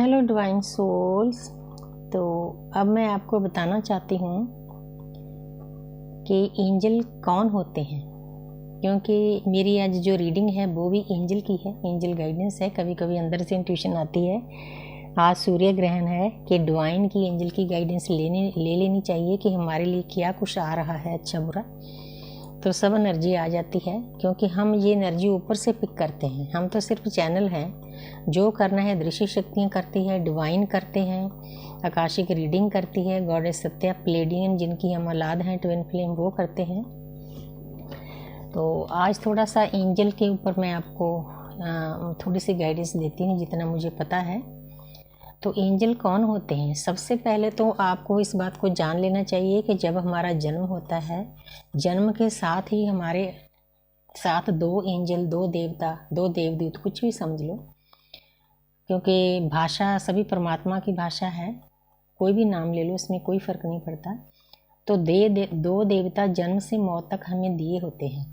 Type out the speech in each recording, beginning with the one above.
Hello divine souls. तो अब मैं आपको बताना चाहती हूँ कि एंजल कौन होते हैं, क्योंकि मेरी आज जो रीडिंग है वो भी एंजल की है, एंजल गाइडेंस है। कभी कभी अंदर से इंट्यूशन आती है। आज सूर्य ग्रहण है कि डिवाइन की एंजल की गाइडेंस ले लेनी चाहिए कि हमारे लिए क्या कुछ आ रहा है, अच्छा बुरा। तो सब एनर्जी आ जाती है, क्योंकि हम ये एनर्जी ऊपर से पिक करते हैं। हम तो सिर्फ चैनल हैं। जो करना है दृश्य शक्तियाँ करती है, डिवाइन करते हैं, आकाशिक रीडिंग करती है, गॉडेस सत्या प्लेडियन जिनकी हम औलाद हैं, ट्विन फ्लेम, वो करते हैं। तो आज थोड़ा सा एंजल के ऊपर मैं आपको थोड़ी सी गाइडेंस देती हूँ जितना मुझे पता है। तो एंजल कौन होते हैं? सबसे पहले तो आपको इस बात को जान लेना चाहिए कि जब हमारा जन्म होता है, जन्म के साथ ही हमारे साथ दो एंजल, दो देवता, दो देवदूत, कुछ भी समझ लो, क्योंकि भाषा सभी परमात्मा की भाषा है। कोई भी नाम ले लो, इसमें कोई फ़र्क नहीं पड़ता। तो दो देवता जन्म से मौत तक हमें दिए होते हैं।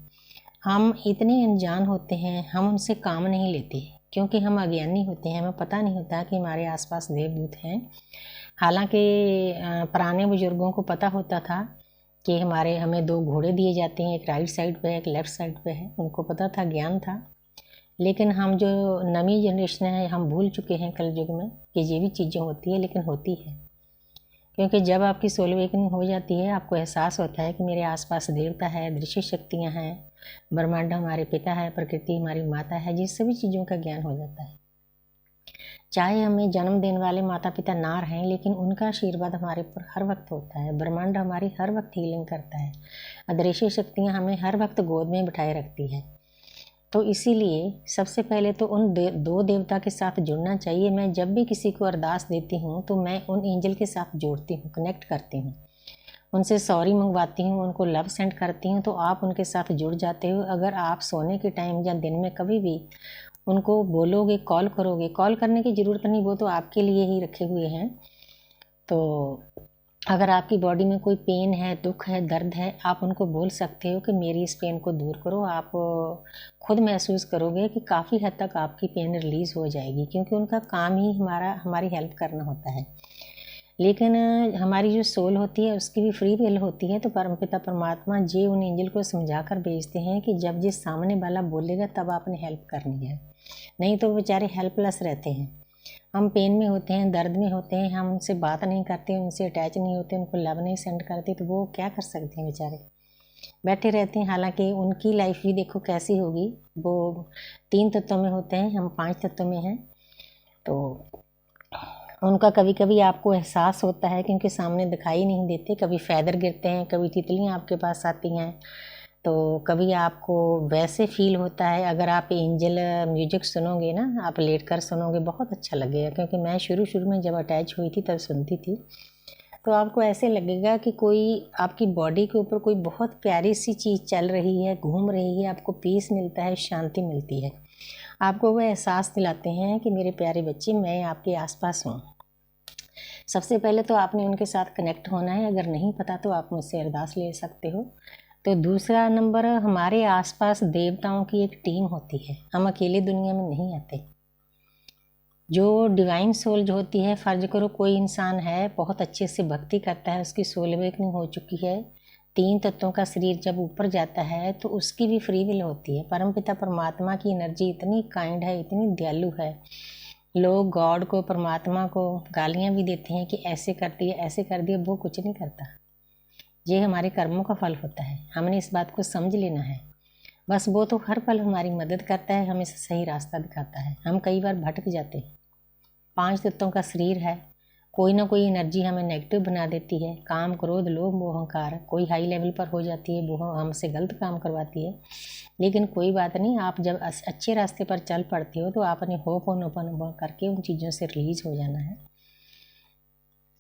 हम इतने अनजान होते हैं, हम उनसे काम नहीं लेते, क्योंकि हम अज्ञानी होते हैं। हमें पता नहीं होता कि हमारे आसपास देवदूत हैं। हालांकि पुराने बुजुर्गों को पता होता था कि हमें दो घोड़े दिए जाते हैं, एक राइट साइड पे है, एक लेफ़्ट साइड पे है। उनको पता था, ज्ञान था। लेकिन हम जो नवी जनरेशन है, हम भूल चुके हैं कलयुग में कि ये भी चीज़ें होती है, लेकिन होती है। क्योंकि जब आपकी सोल अवेकनिंग हो जाती है, आपको एहसास होता है कि मेरे आसपास देवता है, दृश्य शक्तियाँ हैं, ब्रह्मांड हमारे पिता है, प्रकृति हमारी माता है, जिस सभी चीज़ों का ज्ञान हो जाता है। चाहे हमें जन्म देने वाले माता पिता ना रहें, लेकिन उनका आशीर्वाद हमारे ऊपर हर वक्त होता है। ब्रह्मांड हमारी हर वक्त हीलिंग करता है। अदृश्य शक्तियाँ हमें हर वक्त गोद में बिठाए रखती है। तो इसीलिए सबसे पहले तो उन दो देवता के साथ जुड़ना चाहिए। मैं जब भी किसी को अरदास देती हूँ तो मैं उन एंजल के साथ जोड़ती हूँ, कनेक्ट करती हूँ, उनसे सॉरी मंगवाती हूँ, उनको लव सेंड करती हूँ, तो आप उनके साथ जुड़ जाते हो। अगर आप सोने के टाइम या दिन में कभी भी उनको बोलोगे, कॉल करोगे, कॉल करने की ज़रूरत नहीं, वो तो आपके लिए ही रखे हुए हैं। तो अगर आपकी बॉडी में कोई पेन है, दुख है, दर्द है, आप उनको बोल सकते हो कि मेरी इस पेन को दूर करो। आप खुद महसूस करोगे कि काफ़ी हद तक आपकी पेन रिलीज़ हो जाएगी, क्योंकि उनका काम ही हमारी हेल्प करना होता है। लेकिन हमारी जो सोल होती है उसकी भी फ्री विल होती है। तो परमपिता परमात्मा जी उन एंजल को समझा कर भेजते हैं कि जब जिस सामने वाला बोलेगा तब आपने हेल्प करनी है, नहीं तो बेचारे हेल्पलेस रहते हैं। हम पेन में होते हैं, दर्द में होते हैं, हम उनसे बात नहीं करते, उनसे अटैच नहीं होते, उनको लव नहीं सेंड करते, तो वो क्या कर सकते हैं? बेचारे बैठे रहते हैं। हालांकि उनकी लाइफ भी देखो कैसी होगी। वो 3 तत्वों में होते हैं, हम 5 तत्वों में हैं। तो उनका कभी कभी आपको एहसास होता है, क्योंकि सामने दिखाई नहीं देते। कभी फैदर गिरते हैं, कभी तितलियाँ आपके पास आती हैं, तो कभी आपको वैसे फील होता है। अगर आप एंजल म्यूजिक सुनोगे ना, आप लेट कर सुनोगे, बहुत अच्छा लगेगा। क्योंकि मैं शुरू में जब अटैच हुई थी तब सुनती थी, तो आपको ऐसे लगेगा कि कोई आपकी बॉडी के ऊपर कोई बहुत प्यारी सी चीज़ चल रही है, घूम रही है, आपको पीस मिलता है, शांति मिलती है। आपको वो एहसास दिलाते हैं कि मेरे प्यारे बच्चे, मैं आपके आसपास हूँ। सबसे पहले तो आपने उनके साथ कनेक्ट होना है। अगर नहीं पता तो आप मुझसे अरदास ले सकते हो। तो दूसरा नंबर, हमारे आसपास देवताओं की एक टीम होती है। हम अकेले दुनिया में नहीं आते। जो डिवाइन सोल जो होती है, फ़र्ज करो कोई इंसान है, बहुत अच्छे से भक्ति करता है, उसकी सोल अवेकनिंग हो चुकी है, 3 तत्वों का शरीर जब ऊपर जाता है तो उसकी भी फ्री विल होती है। परमपिता परमात्मा की एनर्जी इतनी काइंड है, इतनी दयालु है। लोग गॉड को, परमात्मा को गालियाँ भी देते हैं कि ऐसे कर दिया, ऐसे कर दिया। वो कुछ नहीं करता। ये हमारे कर्मों का फल होता है। हमने इस बात को समझ लेना है। बस वो तो हर पल हमारी मदद करता है, हमें सही रास्ता दिखाता है। हम कई बार भटक जाते हैं। 5 तत्वों का शरीर है, कोई ना कोई एनर्जी हमें नेगेटिव बना देती है। काम, क्रोध, लोभ, मोह, अहंकार, कोई हाई लेवल पर हो जाती है, वो हमसे गलत काम करवाती है। लेकिन कोई बात नहीं, आप जब अच्छे रास्ते पर चल पड़ते हो तो आपने होप और ओपन करके उन चीज़ों से रिलीज हो जाना है।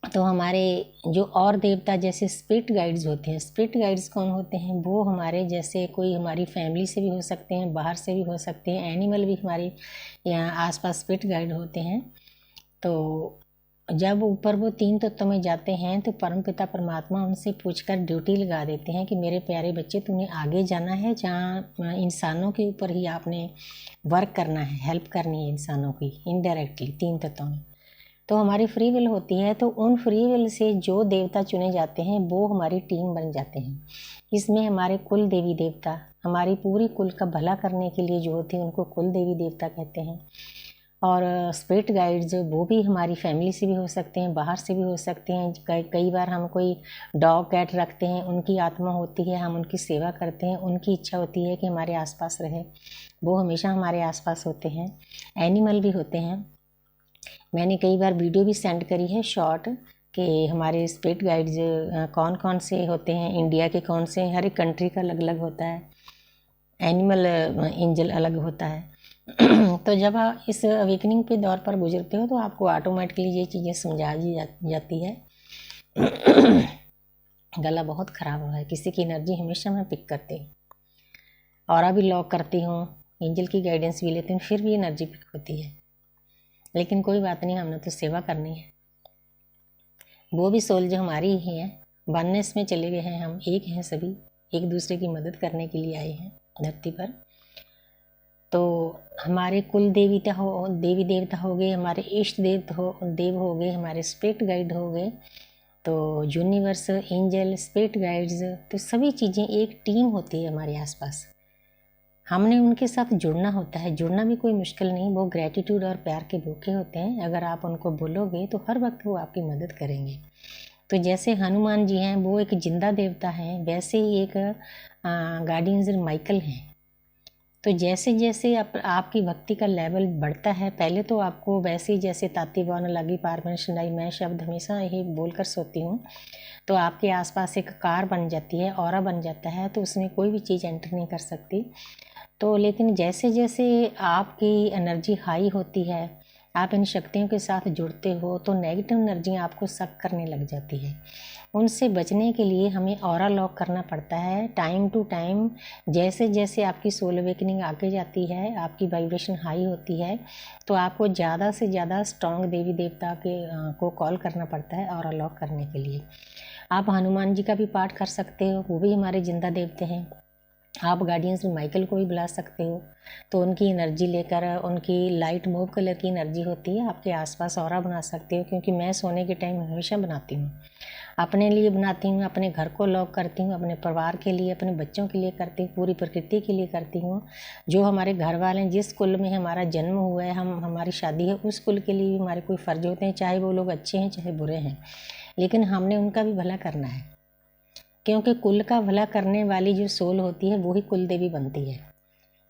तो हमारे जो और देवता जैसे स्पिरिट गाइड्स होते हैं, स्पिरिट गाइड्स कौन होते हैं? वो हमारे जैसे कोई हमारी फैमिली से भी हो सकते हैं, बाहर से भी हो सकते हैं, एनिमल भी हमारी यहाँ आसपास स्पिरिट गाइड होते हैं। तो जब ऊपर वो 3 तत्वों में जाते हैं तो परमपिता परमात्मा उनसे पूछकर ड्यूटी लगा देते हैं कि मेरे प्यारे बच्चे, तूने आगे जाना है, जहाँ इंसानों के ऊपर ही आपने वर्क करना है, हेल्प करनी है इंसानों की इनडायरेक्टली 3 तत्वों में। तो हमारी फ्री विल होती है, तो उन फ्री विल से जो देवता चुने जाते हैं वो हमारी टीम बन जाते हैं। इसमें हमारे कुल देवी देवता, हमारी पूरी कुल का भला करने के लिए जो होते हैं उनको कुल देवी देवता कहते हैं। और स्पिरिट गाइड्स वो भी हमारी फैमिली से भी हो सकते हैं, बाहर से भी हो सकते हैं। कई बार हम कोई डॉग कैट रखते हैं, उनकी आत्मा होती है, हम उनकी सेवा करते हैं, उनकी इच्छा होती है कि हमारे आसपास रहे, वो हमेशा हमारे आसपास होते हैं। एनिमल भी होते हैं। मैंने कई बार वीडियो भी सेंड करी है शॉर्ट कि हमारे स्पिरिट गाइड्स कौन कौन से होते हैं, इंडिया के कौन से, हर एक कंट्री का अलग अलग होता है। एनिमल एंजल अलग होता है। तो जब आप इस अवेकनिंग के दौर पर गुजरते हो तो आपको ऑटोमेटिकली ये चीज़ें समझा दी जाती है। गला बहुत ख़राब हुआ है, किसी की एनर्जी हमेशा मैं पिक करती हूँ, और अभी लॉक करती हूँ, एंजल की गाइडेंस भी लेती हूँ, फिर भी एनर्जी पिक होती है। लेकिन कोई बात नहीं, हमने तो सेवा करनी है। वो भी सोल जो हमारी ही है, वननेस में चले गए हैं, हम एक हैं, सभी एक दूसरे की मदद करने के लिए आए हैं धरती पर। तो हमारे कुल देवी देवता हो गए, हमारे इष्ट देव हो गए, हमारे स्पिरिट गाइड हो गए, तो यूनिवर्स, एंजल, स्पिरिट गाइड्स, तो सभी चीज़ें एक टीम होती है हमारे आसपास। हमने उनके साथ जुड़ना होता है। जुड़ना भी कोई मुश्किल नहीं, वो ग्रैटिट्यूड और प्यार के भूखे होते हैं। अगर आप उनको बोलोगे तो हर वक्त वो आपकी मदद करेंगे। तो जैसे हनुमान जी हैं, वो एक जिंदा देवता हैं, वैसे ही एक गार्डियन एंजल माइकल हैं। तो जैसे जैसे आपकी भक्ति का लेवल बढ़ता है, पहले तो आपको वैसे ही जैसे ताती बावन लगी पारमेशन आई, मैं शब्द हमेशा यही बोलकर सोती हूँ, तो आपके आसपास एक कार बन जाती है, ऑरा बन जाता है, तो उसमें कोई भी चीज़ एंटर नहीं कर सकती। तो लेकिन जैसे जैसे आपकी एनर्जी हाई होती है, आप इन शक्तियों के साथ जुड़ते हो, तो नेगेटिव एनर्जी आपको सक करने लग जाती है। उनसे बचने के लिए हमें ऑरा लॉक करना पड़ता है टाइम टू टाइम। जैसे जैसे आपकी सोल अवेकनिंग आगे जाती है, आपकी वाइब्रेशन हाई होती है, तो आपको ज़्यादा से ज़्यादा स्ट्रॉन्ग देवी देवता को कॉल करना पड़ता है ऑरा लॉक करने के लिए। आप हनुमान जी का भी पाठ कर सकते हो, वो भी हमारे जिंदा देवते हैं। आप गार्डियंस माइकल को भी बुला सकते हो, तो उनकी एनर्जी लेकर, उनकी लाइट मूव कलर की एनर्जी होती है, आपके आसपास ऑरा बना सकते हो। क्योंकि मैं सोने के टाइम हमेशा बनाती हूँ, अपने लिए बनाती हूँ, अपने घर को लॉक करती हूँ, अपने परिवार के लिए, अपने बच्चों के लिए करती हूँ, पूरी प्रकृति के लिए करती हूँ। जो हमारे घर वाले हैं, जिस कुल में हमारा जन्म हुआ है, हमारी शादी है, उस कुल के लिए भी हमारे कोई फ़र्ज होते हैं, चाहे वो लोग अच्छे हैं चाहे बुरे हैं, लेकिन हमने उनका भी भला करना है। क्योंकि कुल का भला करने वाली जो सोल होती है, वो ही कुल देवी बनती है।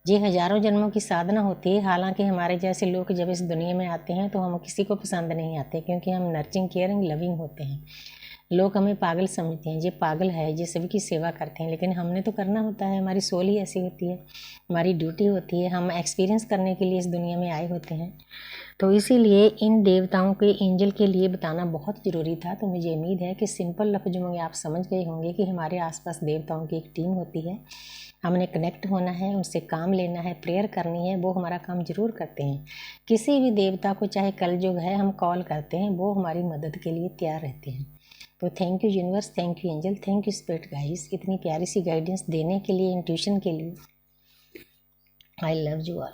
ये हजारों जन्मों की साधना होती है। हालांकि हमारे जैसे लोग जब इस दुनिया में आते हैं तो हम किसी को पसंद नहीं आते, क्योंकि हम नर्चिंग, केयरिंग, लविंग होते हैं। लोग हमें पागल समझते हैं, ये पागल है, ये सभी की सेवा करते हैं, लेकिन हमने तो करना होता है, हमारी सोल ही ऐसी होती है, हमारी ड्यूटी होती है, हम एक्सपीरियंस करने के लिए इस दुनिया में आए होते हैं। तो इसीलिए इन देवताओं के, एंजल के लिए बताना बहुत ज़रूरी था। तो मुझे उम्मीद है कि सिंपल लफ्ज़ों में आप समझ गए होंगे कि हमारे आसपास देवताओं की एक टीम होती है, हमने कनेक्ट होना है, उनसे काम लेना है, प्रेयर करनी है, वो हमारा काम ज़रूर करते हैं। किसी भी देवता को, चाहे कलयुग है, हम कॉल करते हैं, वो हमारी मदद के लिए तैयार रहते हैं। तो thank you universe, thank you angel, thank you spirit guys, इतनी प्यारी सी गाइडेंस देने के लिए, इंट्यूशन के लिए। I love you all.